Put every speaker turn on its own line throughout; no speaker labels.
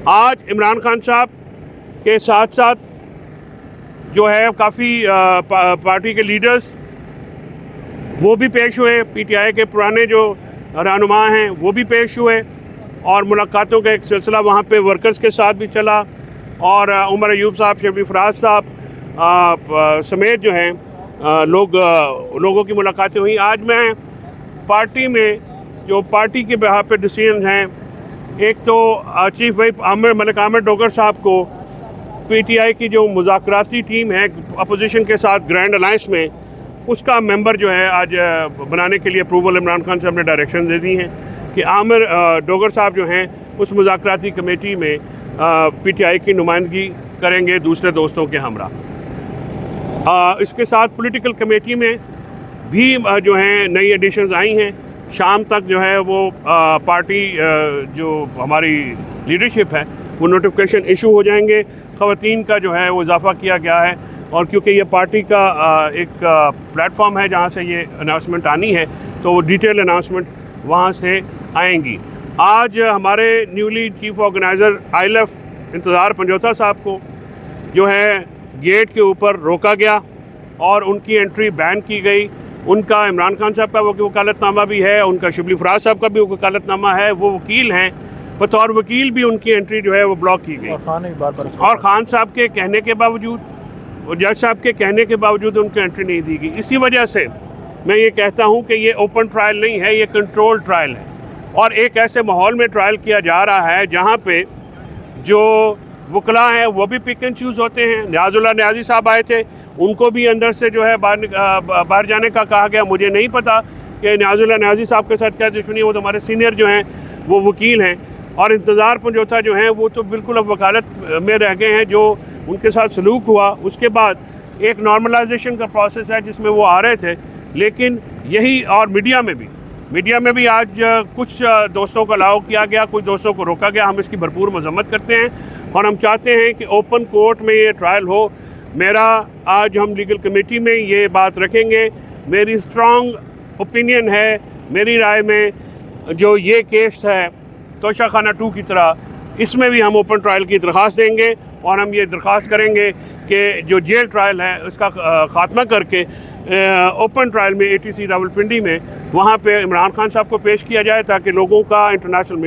आज इमरान खान साहब के साथ साथ जो है काफ़ी पार्टी के लीडर्स वो भी पेश हुए, पीटीआई के पुराने जो रहनुमा हैं वो भी पेश हुए और मुलाकातों का एक सिलसिला वहाँ पे वर्कर्स के साथ भी चला और उमर अयूब साहब, शबी फराज साहब समेत जो हैं लोगों की मुलाकातें हुई। आज मैं पार्टी में जो पार्टी के बिहार पे डिसीजन हैं, एक तो चीफ व्हिप मलिक आमिर डोगर साहब को पीटीआई की जो मुज़ाकराती टीम है अपोजिशन के साथ ग्रैंड अलायंस में, उसका मेंबर जो है आज बनाने के लिए अप्रूवल इमरान खान साहब ने डायरेक्शन दे दी हैं कि आमिर डोगर साहब जो हैं उस मुज़ाकराती कमेटी में पीटीआई की नुमाइंदगी करेंगे दूसरे दोस्तों के हमरा। इसके साथ पॉलिटिकल कमेटी में भी जो हैं नई एडिशंस आई हैं। शाम तक जो है वो पार्टी जो हमारी लीडरशिप है वो नोटिफिकेशन इशू हो जाएंगे। ख़वातीन का जो है वो इजाफ़ा किया गया है और क्योंकि ये पार्टी का एक प्लेटफॉर्म है जहाँ से ये अनाउंसमेंट आनी है, तो वो डिटेल अनाउंसमेंट वहाँ से आएंगी। आज हमारे न्यूली चीफ ऑर्गेनाइज़र आईएलएफ इंतज़ार पंजोथा साहब को जो है गेट के ऊपर रोका गया और उनकी एंट्री बैन की गई। उनका इमरान खान साहब का वकालतनामा भी है, उनका शिबली फराज साहब का भी वकालतनामा है, वो वकील हैं, बतौर वकील भी उनकी एंट्री जो है वो ब्लॉक की गई और खान साहब के कहने के बावजूद और जज साहब के कहने के बावजूद उनको एंट्री नहीं दी गई। इसी वजह से मैं ये कहता हूँ कि ये ओपन ट्रायल नहीं है, ये कंट्रोल ट्रायल है और एक ऐसे माहौल में ट्रायल किया जा रहा है जहाँ पे जो वकला हैं वो भी पिक एंड चूज़ होते हैं। न्याजुल्लाह न्याजी साहब आए थे, उनको भी अंदर से जो है बाहर जाने का कहा गया। मुझे नहीं पता कि न्याजुल्लाह न्याजी साहब के साथ क्या दुश्मनी है, वो तो हमारे सीनियर जो हैं वो वकील हैं और इंतज़ार पंजोथा जो हैं वो तो बिल्कुल अब वकालत में रह गए हैं। जो उनके साथ सलूक हुआ उसके बाद एक नॉर्मलाइजेशन का प्रोसेस है जिसमें वो आ रहे थे, लेकिन यही और मीडिया में भी आज कुछ दोस्तों को अलाउ किया गया, कुछ दोस्तों को रोका गया। हम इसकी भरपूर मजम्मत करते हैं और हम चाहते हैं कि ओपन कोर्ट में ये ट्रायल हो। मेरा आज हम लीगल कमेटी में ये बात रखेंगे। मेरी स्ट्रॉन्ग ओपिनियन है, मेरी राय में जो ये केस है तोशाखाना 2 की तरह, इसमें भी हम ओपन ट्रायल की दरख्वास्त देंगे और हम ये दरख्वास्त करेंगे कि जो जेल ट्रायल है उसका ख़ात्मा करके ओपन ट्रायल में ATC रावलपिंडी में वहाँ पे इमरान खान साहब को पेश किया जाए ताकि लोगों का, इंटरनेशनल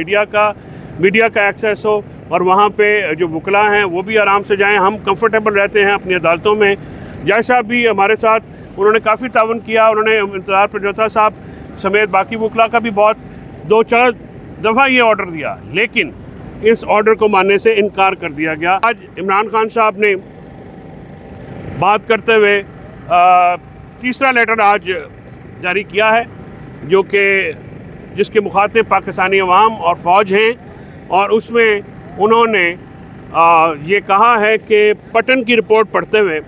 मीडिया का एक्सेस हो और वहाँ पे जो वकला हैं वो भी आराम से जाएं। हम कंफर्टेबल रहते हैं अपनी अदालतों में। जज साहब भी हमारे साथ, उन्होंने काफ़ी ताउन किया। उन्होंने इंतज़ार पंजोथा साहब समेत बाकी वकला का भी बहुत 2-4 दफ़ा ये ऑर्डर दिया, लेकिन इस ऑर्डर को मानने से इनकार कर दिया गया। आज इमरान खान साहब ने बात करते हुए तीसरा लेटर आज जारी किया है जो कि जिसके मुखातिब पाकिस्तानी अवाम और फ़ौज हैं और उसमें उन्होंने ये कहा है कि पटन की रिपोर्ट पढ़ते हुए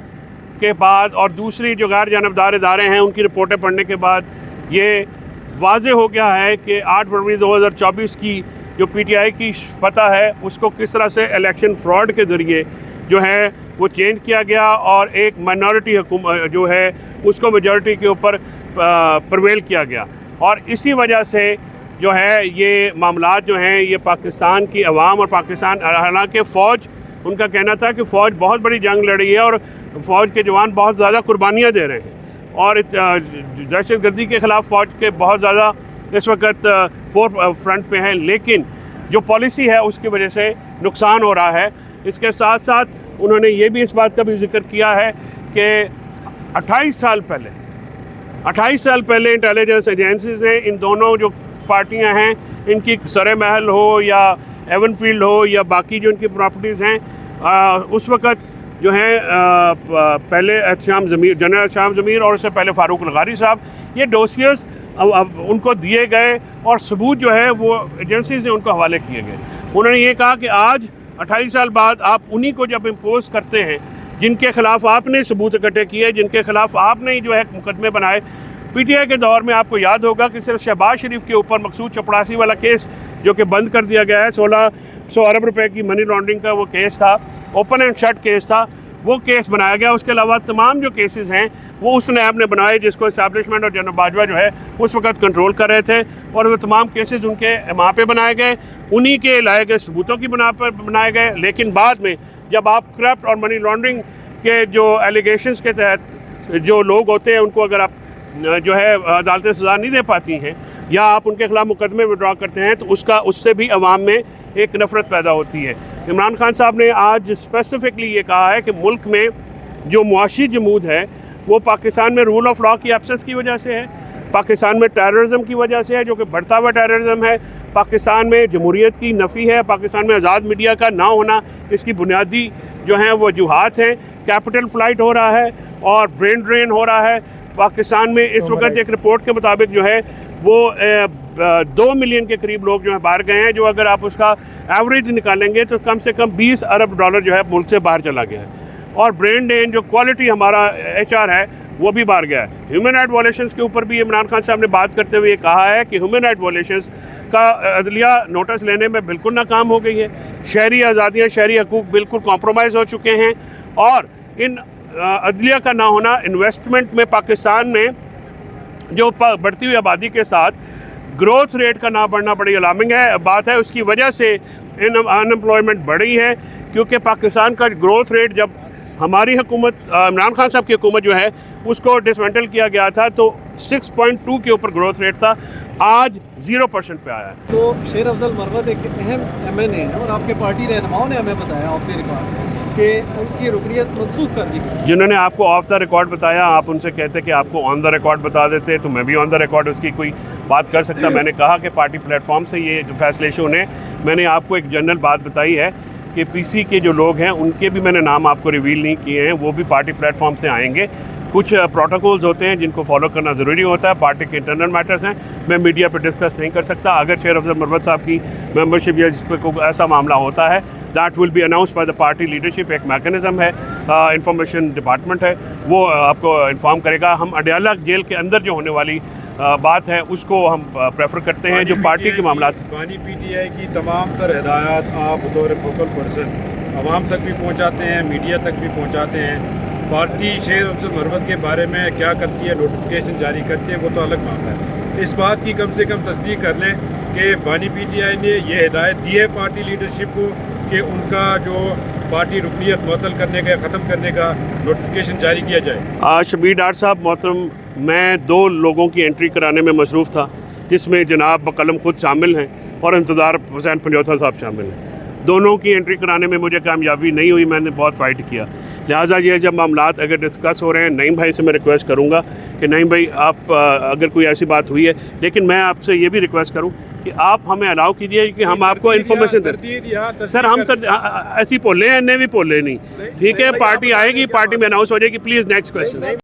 के बाद और दूसरी जो गैर जानबदार इदारे हैं उनकी रिपोर्टें पढ़ने के बाद ये वाज़े हो गया है कि 8 फरवरी 2024 की जो पीटीआई की फतह है उसको किस तरह से इलेक्शन फ्रॉड के ज़रिए जो है वो चेंज किया गया और एक माइनॉरिटी हुकूमत जो है उसको मेजॉरिटी के ऊपर प्रवेल किया गया और इसी वजह से जो है ये मामलात जो हैं ये पाकिस्तान की अवाम और पाकिस्तान, हालांकि फ़ौज, उनका कहना था कि फ़ौज बहुत बड़ी जंग लड़ी है और फ़ौज के जवान बहुत ज़्यादा कुर्बानियाँ दे रहे हैं और दहशतगर्दी के ख़िलाफ़ फ़ौज के बहुत ज़्यादा इस वक्त फोर फ्रंट पे हैं, लेकिन जो पॉलिसी है उसकी वजह से नुकसान हो रहा है। इसके साथ साथ उन्होंने ये भी इस बात का भी जिक्र किया है कि 28 साल पहले इंटेलिजेंस एजेंसीज़ ने इन दोनों जो पार्टियां हैं इनकी सरे महल हो या एवनफील्ड हो या बाकी जो इनकी प्रॉपर्टीज़ हैं उस वक़्त जो है पहले जनरल शाम ज़मीर और उससे पहले फ़ारूक लगारी साहब, ये डोसियर्स उनको दिए गए और सबूत जो है वो एजेंसीज़ ने उनको हवाले किए गए। उन्होंने ये कहा कि आज 28 साल बाद आप उन्हीं को जब इम्पोज करते हैं जिनके ख़िलाफ़ आपने सबूत इकट्ठे किए, जिनके ख़िलाफ़ आपने जो है मुकदमे बनाए। पीटीआई के दौर में आपको याद होगा कि सिर्फ शहबाज शरीफ के ऊपर मकसूद चपड़ासी वाला केस जो कि बंद कर दिया गया है, 1600 अरब रुपए की मनी लॉन्ड्रिंग का वो केस था, ओपन एंड शट केस था, वो केस बनाया गया। उसके अलावा तमाम जो केसेस हैं वो उस नैब ने बनाए जिसको इस्टेब्लिशमेंट और जनरल बाजवा जो है उस वक्त कंट्रोल कर रहे थे, और वो तमाम केसेस उनके वहाँ पे बनाए गए, उन्हीं के लाए गए सबूतों की बना पर बनाए गए। लेकिन बाद में जब आप करप्ट और मनी लॉन्ड्रिंग के जो एलिगेशंस के तहत जो लोग होते हैं उनको अगर आप जो है अदालतें सज़ा नहीं दे पाती हैं या आप उनके खिलाफ मुकदमे विड्रॉ करते हैं, तो उससे भी अवाम में एक नफ़रत पैदा होती है। इमरान खान साहब ने आज स्पेसिफिकली ये कहा है कि मुल्क में जो मुआशी जमूद है वो पाकिस्तान में रूल ऑफ लॉ की एब्सेंस की वजह से है, पाकिस्तान में टेररिज्म की वजह से है जो कि बढ़ता हुआ टेररिज्म है, पाकिस्तान में जमहूरियत की नफ़ी है, पाकिस्तान में आज़ाद मीडिया का ना होना इसकी बुनियादी जो हैं वो वजूहात हैं, कैपिटल फ्लाइट हो रहा है और ब्रेन ड्रेन हो रहा है। पाकिस्तान में इस वक्त एक रिपोर्ट के मुताबिक जो है वो 2 मिलियन के करीब लोग जो हैं बाहर गए हैं, जो अगर आप उसका एवरेज निकालेंगे तो कम से कम 20 अरब डॉलर जो है मुल्क से बाहर चला गया है। और ब्रेन ड्रेन जो क्वालिटी हमारा HR है वो भी बाहर गया है। ह्यूमन राइट वायलेशंस के ऊपर भी इमरान खान साहब ने बात करते हुए कहा है कि ह्यूमन राइट वायलेशंस का अदलिया नोटिस लेने में बिल्कुल नाकाम हो गई है, शहरी आज़ादियाँ, शहरी हकूक़ बिल्कुल कॉम्प्रोमाइज़ हो चुके हैं, और इन अदलिया का ना होना इन्वेस्टमेंट में पाकिस्तान में जो बढ़ती हुई आबादी के साथ ग्रोथ रेट का ना बढ़ना बड़ी अलार्मिंग है बात है। उसकी वजह से अनएम्प्लॉयमेंट बढ़ी है, क्योंकि पाकिस्तान का ग्रोथ रेट जब हमारी हुकूमत इमरान खान साहब की हुकूमत जो है उसको डिसमेंटल किया गया था तो 6.2 के ऊपर ग्रोथ रेट था, आज 0% पे आया है।
तो शेर अफजल मरवत एक अहम MNA है और आपके पार्टी रहनुमाओं ने हमें बताया ऑफ द रिकॉर्ड कि उनकी रुकनियत मनसूख कर दी गई।
जिन्होंने आपको ऑफ द रिकॉर्ड बताया, आप उनसे कहते कि आपको ऑन द रिकॉर्ड बता देते तो मैं भी ऑन द रिकॉर्ड उसकी कोई बात कर सकता। मैंने कहा कि पार्टी प्लेटफॉर्म से ये जो फैसले इशू ने, मैंने आपको एक जनरल बात बताई है कि PC के जो लोग हैं उनके भी मैंने नाम आपको रिवील नहीं किए हैं, वो भी पार्टी प्लेटफॉर्म से आएंगे। कुछ प्रोटोकॉल्स होते हैं जिनको फॉलो करना ज़रूरी होता है, पार्टी के इंटरनल मैटर्स हैं, मैं मीडिया पर डिस्कस नहीं कर सकता। अगर शेर अफजल मरवत साहब की मेंबरशिप या जिस पर कोई ऐसा मामला होता है, that will be announce by the party leadership. एक मैकेनिज़्म है, इंफॉर्मेशन डिपार्टमेंट है, वो आपको इन्फॉर्म करेगा। हम अडयाला जेल के अंदर जो होने वाली बात है उसको हम प्रेफर करते हैं। जो पार्टी के मामला
बानी PTI की तमाम तर हिदायत आप बतौर फोकल पर्सन आवाम तक भी पहुँचाते हैं, मीडिया तक भी पहुँचाते हैं। पार्टी शेर अफजल मरवत के बारे में क्या करती है, नोटिफिकेशन जारी करती है, वो तो अलग मामला है। इस बात की कम से कम तस्दीक कर लें कि बानी PTI ने ये हिदायत दी है पार्टी लीडरशिप को कि उनका जो पार्टी रुकनियत मुअत्तल करने का, ख़त्म करने का नोटिफिकेशन जारी किया जाए।
शबीर डार साहब मोहतरम, मैं 2 लोगों की एंट्री कराने में मसरूफ़ था, जिसमें जनाब बकलम खुद शामिल हैं और इंतज़ार हुसैन पंजौथा साहब शामिल हैं। दोनों की एंट्री कराने में मुझे कामयाबी नहीं हुई, मैंने बहुत फ़ाइट किया। लिहाजा ये जब मामलात अगर डिस्कस हो रहे हैं, नईम भाई से मैं रिक्वेस्ट करूँगा कि नईम भाई आप अगर कोई ऐसी बात हुई है, लेकिन मैं आपसे ये भी रिक्वेस्ट करूँ कि आप हमें अलाउ कीजिए कि हम आपको इन्फॉर्मेशन दें। सर हम ऐसी बोले हैं, इन्हें भी बोले नहीं, ठीक है, पार्टी आएगी, पार्टी में अनाउंस हो जाएगी। Please next question.